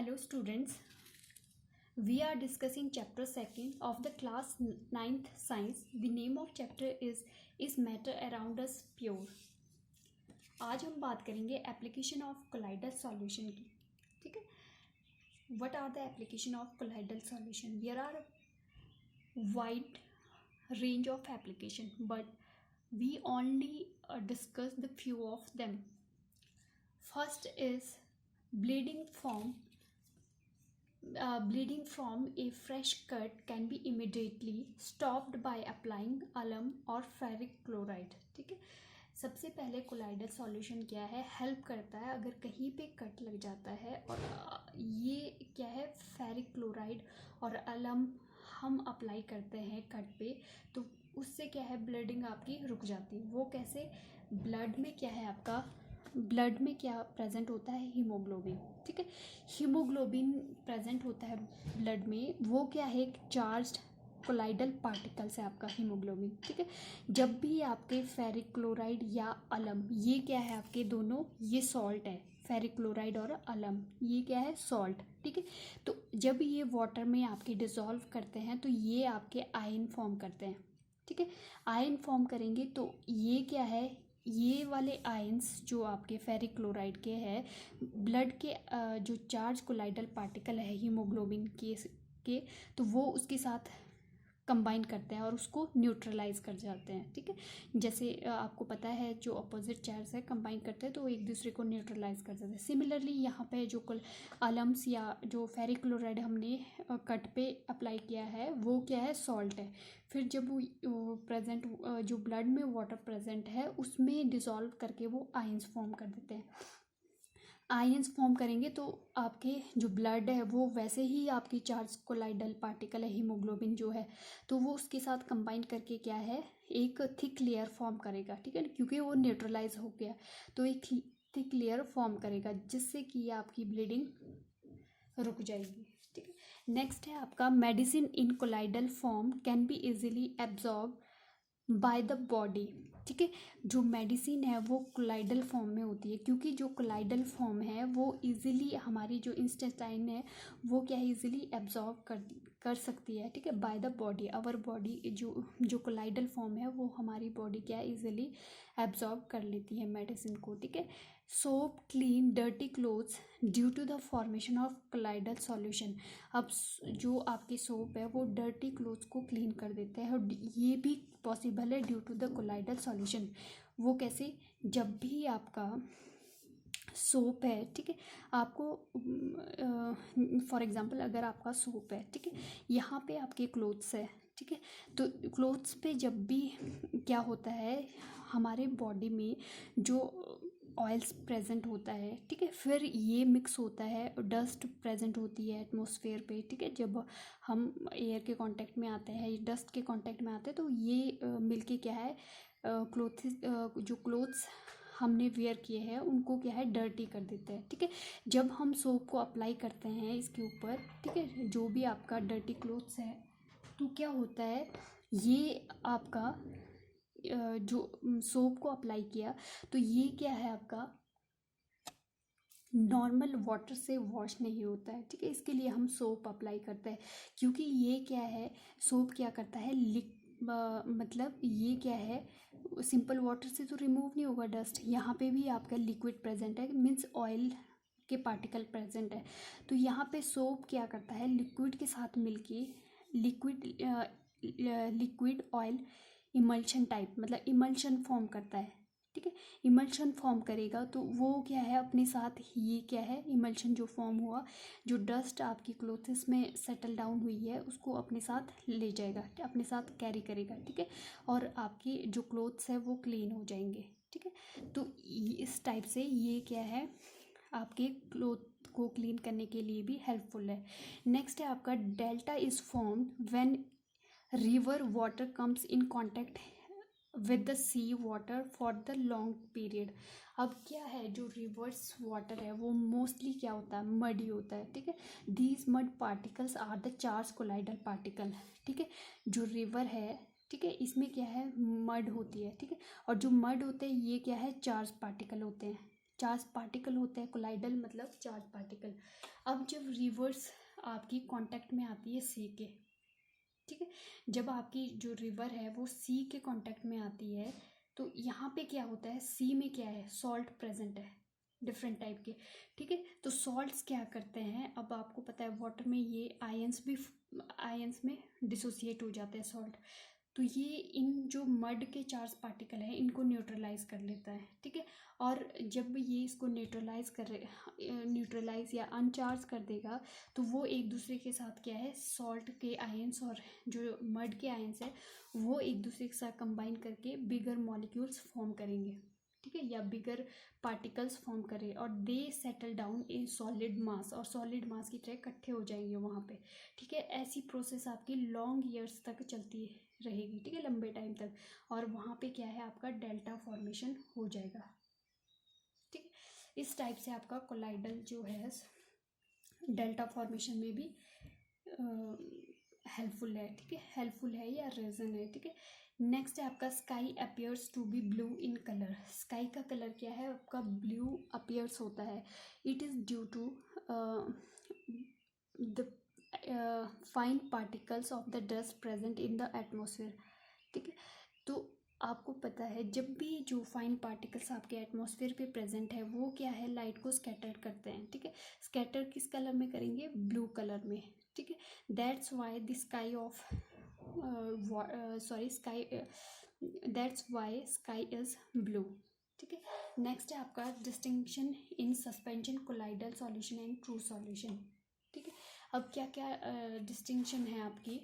Hello students, we are discussing chapter 2nd of the class 9th science. The name of chapter is matter around us pure. आज हम बात करेंगे application of colloidal solution की. ठीक है. What are the application of colloidal solution? There are wide range of application, but we only discuss the few of them. First is bleeding from a fresh cut can be immediately stopped by applying alum और ferric chloride. ठीक है. सबसे पहले colloidal solution क्या है, help करता है अगर कहीं पे कट लग जाता है और ये क्या है फेरिक क्लोराइड और अलम हम अप्लाई करते हैं कट पे, तो उससे क्या है ब्लडिंग आपकी रुक जाती है. वो कैसे, ब्लड में क्या है आपका, ब्लड में क्या प्रेजेंट होता है, हीमोग्लोबिन. ठीक है. हीमोग्लोबिन प्रेजेंट होता है ब्लड में. वो क्या है, एक चार्ज्ड कोलाइडल पार्टिकल्स है आपका हीमोग्लोबिन. ठीक है. जब भी आपके फेरिक क्लोराइड या अलम, ये क्या है आपके दोनों, ये सॉल्ट है. फेरिक क्लोराइड और अलम ये क्या है, सॉल्ट. ठीक है. तो जब ये वाटर में आपके डिसॉल्व करते हैं तो ये आपके आयन फॉर्म करते हैं. ठीक है. आयन फॉर्म करेंगे तो ये क्या है, ये वाले आयंस जो आपके फेरिक क्लोराइड के हैं, ब्लड के जो चार्ज कोलाइडल पार्टिकल है हीमोग्लोबिन के तो वो उसके साथ कंबाइन करते हैं और उसको न्यूट्रलाइज कर जाते हैं. ठीक है. जैसे आपको पता है जो अपोजिट चार्ज है कंबाइन करते हैं तो एक दूसरे को न्यूट्रलाइज कर जाते हैं. सिमिलरली यहाँ पे जो अलम्स या जो फेरिक क्लोराइड हमने कट पे अप्लाई किया है वो क्या है, सॉल्ट है. फिर जब वो प्रेजेंट जो ब्लड में वाटर प्रेजेंट है उसमें डिसॉल्व करके वो आयंस फॉर्म कर देते हैं. आयंस फॉर्म करेंगे तो आपके जो ब्लड है वो वैसे ही आपकी चार्ज कोलाइडल पार्टिकल है हीमोग्लोबिन जो है, तो वो उसके साथ कंबाइन करके क्या है एक थिक लेयर फॉर्म करेगा. ठीक है. क्योंकि वो न्यूट्रलाइज हो गया तो एक थिक लेयर फॉर्म करेगा जिससे कि आपकी ब्लीडिंग रुक जाएगी. ठीक है. नेक्स्ट है आपका medicine in colloidal form can be easily absorb by the body. ठीक है. जो मेडिसिन है वो कोलाइडल फॉर्म में होती है क्योंकि जो कोलाइडल फॉर्म है वो इजीली हमारी जो इंटेस्टाइन है वो क्या है इजीली एब्जॉर्ब कर सकती है. ठीक है. By the body, our body जो कोलाइडल फॉर्म है वो हमारी बॉडी क्या है इजीली एब्जॉर्ब कर लेती है मेडिसिन को. ठीक है. Soap clean dirty clothes due to the formation of colloidal solution. अब जो आपके सोप है वो डर्टी क्लोथ्स को क्लीन कर देते हैं और ये भी पॉसिबल है due to the colloidal solution. वो कैसे, जब भी आपका सोप है, ठीक है, आपको फॉर एग्जांपल अगर आपका सोप है, ठीक है, यहाँ पे आपके क्लोथ्स है, ठीक है, तो क्लोथ्स पे जब भी क्या होता है हमारे बॉडी में जो ऑयल्स प्रेजेंट होता है, ठीक है, फिर ये मिक्स होता है, डस्ट प्रेजेंट होती है एटमॉस्फेयर पे. ठीक है. जब हम एयर के कांटेक्ट में आते हैं, डस्ट के कांटेक्ट में आते हैं तो ये मिलके क्या है जो क्लोथ्स हमने वेयर किए हैं उनको क्या है डर्टी कर देते हैं. ठीक है. जब हम सोप को अप्लाई करते हैं इसके ऊपर, ठीक है, जो भी आपका डर्टी क्लोथ्स है, तो क्या होता है ये आपका जो सोप को अप्लाई किया तो ये क्या है आपका नॉर्मल वाटर से वॉश नहीं होता है. ठीक है. इसके लिए हम सोप अप्लाई करते हैं क्योंकि ये क्या है, सोप क्या करता है मतलब ये क्या है सिंपल वाटर से तो रिमूव नहीं होगा डस्ट, यहाँ पे भी आपका लिक्विड प्रेजेंट है, मीन्स ऑयल के पार्टिकल प्रेजेंट है. तो यहाँ पे सोप क्या करता है लिक्विड के साथ मिलके लिक्विड ऑयल इमल्शन टाइप, मतलब इमल्शन फॉर्म करता है. ठीक है. इमल्शन फॉर्म करेगा तो वो क्या है अपने साथ, ये क्या है इमल्शन जो फॉर्म हुआ, जो डस्ट आपकी क्लोथ्स में सेटल डाउन हुई है उसको अपने साथ ले जाएगा, अपने साथ कैरी करेगा. ठीक है. और आपकी जो क्लोथ्स है वो क्लीन हो जाएंगे. ठीक है. तो इस टाइप से ये क्या है आपके क्लोथ को क्लीन करने के लिए भी हेल्पफुल है. नेक्स्ट है आपका delta is formed when river water comes in contact with the sea water for the long period. अब क्या है जो रिवर्स वाटर है वो मोस्टली क्या होता है, मडी होता है. ठीक है. These mud particles are the charge colloidal particle. ठीक है. जो रिवर है, ठीक है, इसमें क्या है मड होती है. ठीक है. और जो मड होते हैं ये क्या है चार्ज पार्टिकल होते हैं. चार्ज पार्टिकल होता है, कोलाइडल मतलब चार्ज पार्टिकल। अब जब रिवर्स आपकी कांटेक्ट में आती है सी के, ठीक है, जब आपकी जो रिवर है वो सी के कांटेक्ट में आती है तो यहाँ पे क्या होता है, सी में क्या है, सॉल्ट प्रेजेंट है डिफरेंट टाइप के, ठीक है। तो सॉल्ट्स क्या करते हैं, अब आपको पता है वाटर में ये आयंस में डिसोसिएट हो जाते हैं सॉल्ट, तो ये इन जो मड के चार्ज पार्टिकल हैं इनको न्यूट्रलाइज कर लेता है, ठीक है। और जब ये इसको न्यूट्रलाइज या अनचार्ज कर देगा तो वो एक दूसरे के साथ क्या है, सॉल्ट के आयंस और जो मड के आयंस है वो एक दूसरे के साथ कंबाइन करके बिगर मॉलिक्यूल्स फॉर्म करेंगे, ठीक है, या बिगर पार्टिकल्स फॉर्म करें और they settle down in solid mass, और सॉलिड मास की तरह इकट्ठे हो जाएंगे वहाँ पे, ठीक है। ऐसी प्रोसेस आपकी लॉन्ग ईयर्स तक चलती रहेगी, ठीक है, लंबे टाइम तक, और वहाँ पे क्या है, आपका डेल्टा फॉर्मेशन हो जाएगा, ठीक है। इस टाइप से आपका कोलाइडल जो है डेल्टा फॉर्मेशन में भी हेल्पफुल है, ठीक है, हेल्पफुल है या रीजन है, ठीक है। नेक्स्ट है आपका sky appears to be blue in colour. Sky का कलर क्या है आपका, ब्लू अपीयर्स होता है। It is due to the fine particles of the dust present in the atmosphere, ठीक है। तो आपको पता है जब भी जो फाइन पार्टिकल्स आपके एटमॉस्फेयर पे प्रेजेंट है वो क्या है, लाइट को स्कैटर करते हैं, ठीक है। स्कैटर किस कलर में करेंगे, ब्लू कलर में, ठीक है। That's why the sky of that's why sky is blue, ठीक है। नेक्स्ट है आपका distinction in suspension, colloidal solution and true solution, ठीक है। अब क्या क्या डिस्टिंक्शन है आपकी,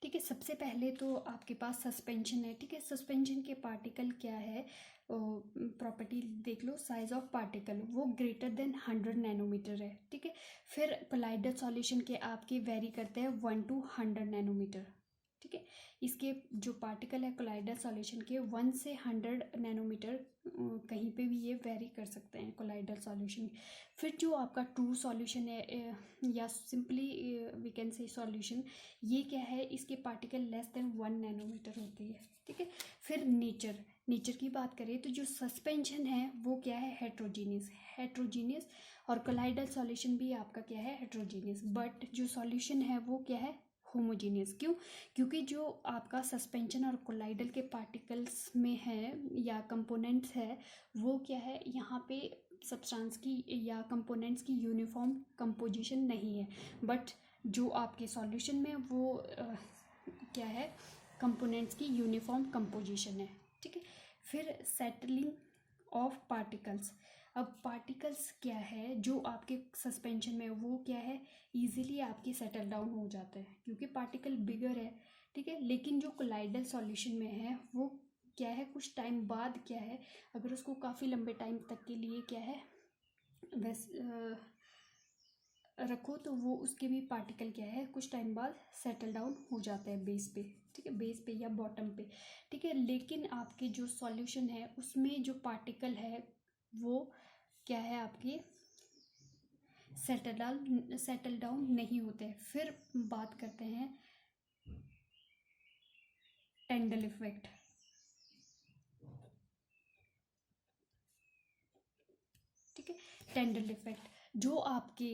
ठीक है। सबसे पहले तो आपके पास सस्पेंशन है, ठीक है। सस्पेंशन के पार्टिकल क्या है, प्रॉपर्टी देख लो, साइज ऑफ पार्टिकल वो ग्रेटर देन 100 नैनोमीटर है, ठीक है। फिर कोलाइडल सॉल्यूशन के आपके वेरी करते हैं 1 to 100 नैनोमीटर, ठीक है। इसके जो पार्टिकल है कोलाइडल सॉल्यूशन के 1 से 100 नैनोमीटर कहीं पे भी ये वेरी कर सकते हैं कोलाइडल सॉल्यूशन। फिर जो आपका ट्रू सॉल्यूशन है या simply we can say solution, ये क्या है, इसके पार्टिकल लेस देन 1 नैनोमीटर होती है, ठीक है। फिर नेचर की बात करें तो जो सस्पेंशन है वो क्या है, हेट्रोजीनियस, और कोलाइडल सॉल्यूशन भी आपका क्या है, हेट्रोजीनियस, बट जो सॉल्यूशन है वो क्या है, होमोजीनियस। क्यों, क्योंकि जो आपका सस्पेंशन और कोलाइडल के पार्टिकल्स में है या कंपोनेंट्स है वो क्या है, यहाँ पे सब्सटेंस की या कंपोनेंट्स की यूनिफॉर्म कंपोजिशन नहीं है, बट जो आपके सॉल्यूशन में वो क्या है, कंपोनेंट्स की यूनिफॉर्म कंपोजिशन है, ठीक है। फिर सेटलिंग ऑफ पार्टिकल्स, अब पार्टिकल्स क्या है जो आपके सस्पेंशन में वो क्या है, इजीली आपकी सेटल डाउन हो जाता है क्योंकि पार्टिकल बिगर है, ठीक है। लेकिन जो कोलाइडल सॉल्यूशन में है वो क्या है, कुछ टाइम बाद क्या है, अगर उसको काफ़ी लंबे टाइम तक के लिए क्या है रखो तो वो उसके भी पार्टिकल क्या है, कुछ टाइम बाद सेटल डाउन हो जाता है बेस पे, ठीक है, बेस पे या बॉटम पे, ठीक है। लेकिन आपके जो सॉल्यूशन है उसमें जो पार्टिकल है वो क्या है, आपके सेटल डाउन नहीं होते। फिर बात करते हैं टेंडल इफेक्ट, ठीक है। टेंडल इफेक्ट, जो आपके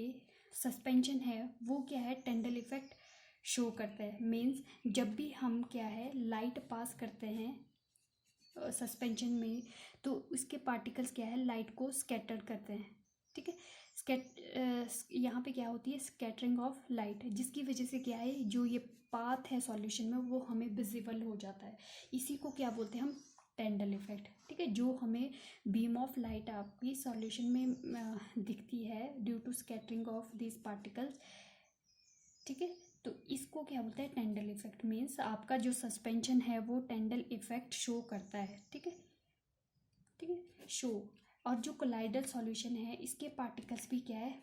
सस्पेंशन है वो क्या है, टेंडल इफेक्ट शो करता है। मीन्स जब भी हम क्या है लाइट पास करते हैं सस्पेंशन में तो उसके पार्टिकल्स क्या है, लाइट को स्कैटर करते हैं, ठीक है। यहाँ पे क्या होती है, स्कैटरिंग ऑफ लाइट, जिसकी वजह से क्या है, जो ये पाथ है सॉल्यूशन में वो हमें विजिबल हो जाता है। इसी को क्या बोलते हैं हम, टेंडल इफेक्ट, ठीक है। जो हमें बीम ऑफ लाइट आपकी सॉल्यूशन में दिखती है due to scattering of this particles, ठीक है। तो इसको क्या बोलते हैं, टेंडल इफेक्ट। मीन्स आपका जो सस्पेंशन है वो टेंडल इफेक्ट शो करता है, ठीक है, ठीक है, शो। और जो कोलाइडल सॉल्यूशन है इसके पार्टिकल्स भी क्या है,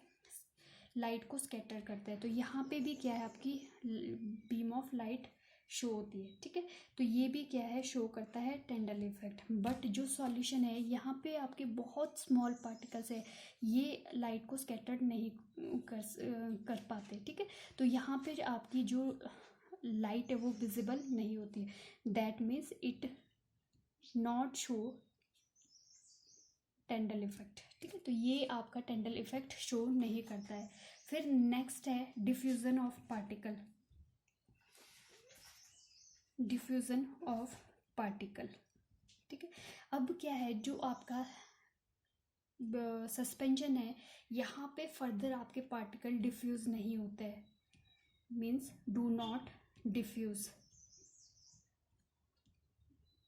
लाइट को स्कैटर करते हैं, तो यहाँ पे भी क्या है, आपकी बीम ऑफ लाइट शो होती है, ठीक है। तो ये भी क्या है, शो करता है टेंडल इफेक्ट। बट जो सॉल्यूशन है यहाँ पे आपके बहुत स्मॉल पार्टिकल्स है, ये लाइट को स्कैटर नहीं कर पाते, ठीक है। तो यहाँ पे आपकी जो लाइट है वो विजिबल नहीं होती है, that means it not show Tyndall effect, ठीक है। तो ये आपका टेंडल इफेक्ट शो नहीं करता है। फिर नेक्स्ट है diffusion of particle, diffusion of particle, ठीक है। अब क्या है, जो आपका सस्पेंशन है यहाँ पे फर्दर आपके पार्टिकल डिफ्यूज नहीं होते हैं, means do not diffuse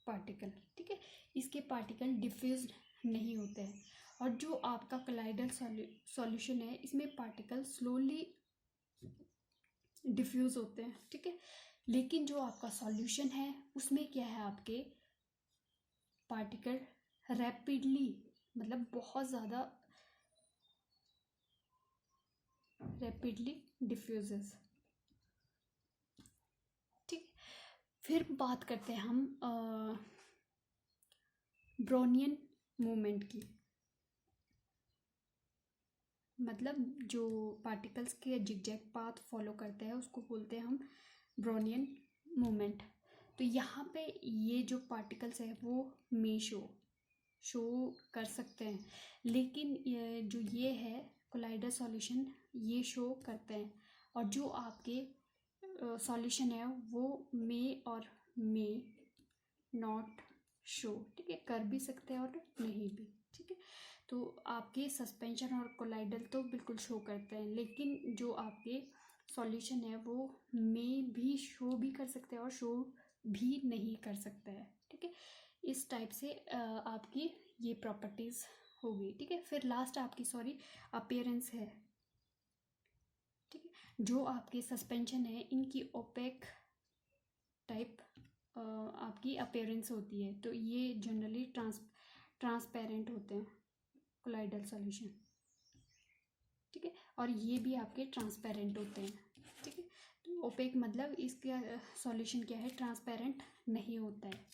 particle, ठीक है। इसके पार्टिकल डिफ्यूज नहीं होते हैं। और जो आपका कोलाइडल सॉल्यूशन है इसमें पार्टिकल स्लोली डिफ्यूज होते हैं, ठीक है। लेकिन जो आपका सॉल्यूशन है उसमें क्या है, आपके पार्टिकल रैपिडली, मतलब बहुत ज़्यादा रैपिडली डिफ्यूजेस, ठीक। फिर बात करते हैं हम ब्रोनियन मूवमेंट की, मतलब जो पार्टिकल्स के जिगजैग पाथ फॉलो करते हैं उसको बोलते हैं हम ब्रोनियन मूवमेंट। तो यहाँ पे ये जो पार्टिकल्स है वो मे शो कर सकते हैं, लेकिन जो ये है कोलाइडल सॉल्यूशन ये शो करते हैं। और जो आपके सॉल्यूशन है वो मे नॉट शो, ठीक है, कर भी सकते हैं और नहीं भी, ठीक है। तो आपके सस्पेंशन और कोलाइडल तो बिल्कुल शो करते हैं, लेकिन जो आपके सॉल्यूशन है वो में भी शो भी कर सकते हैं और शो भी नहीं कर सकता है, ठीक है। इस टाइप से आपकी ये प्रॉपर्टीज़ होगी, ठीक है। फिर लास्ट आपकी अपीयरेंस है, ठीक है। जो आपके सस्पेंशन है इनकी ओपेक टाइप आपकी अपीयरेंस होती है, तो ये जनरली ट्रांसपेरेंट होते हैं कोलाइडल सॉल्यूशन, ठीक है। और ये भी आपके ट्रांसपेरेंट होते हैं, ठीक है। तो ओपेक मतलब इसका सॉल्यूशन क्या है, ट्रांसपेरेंट नहीं होता है।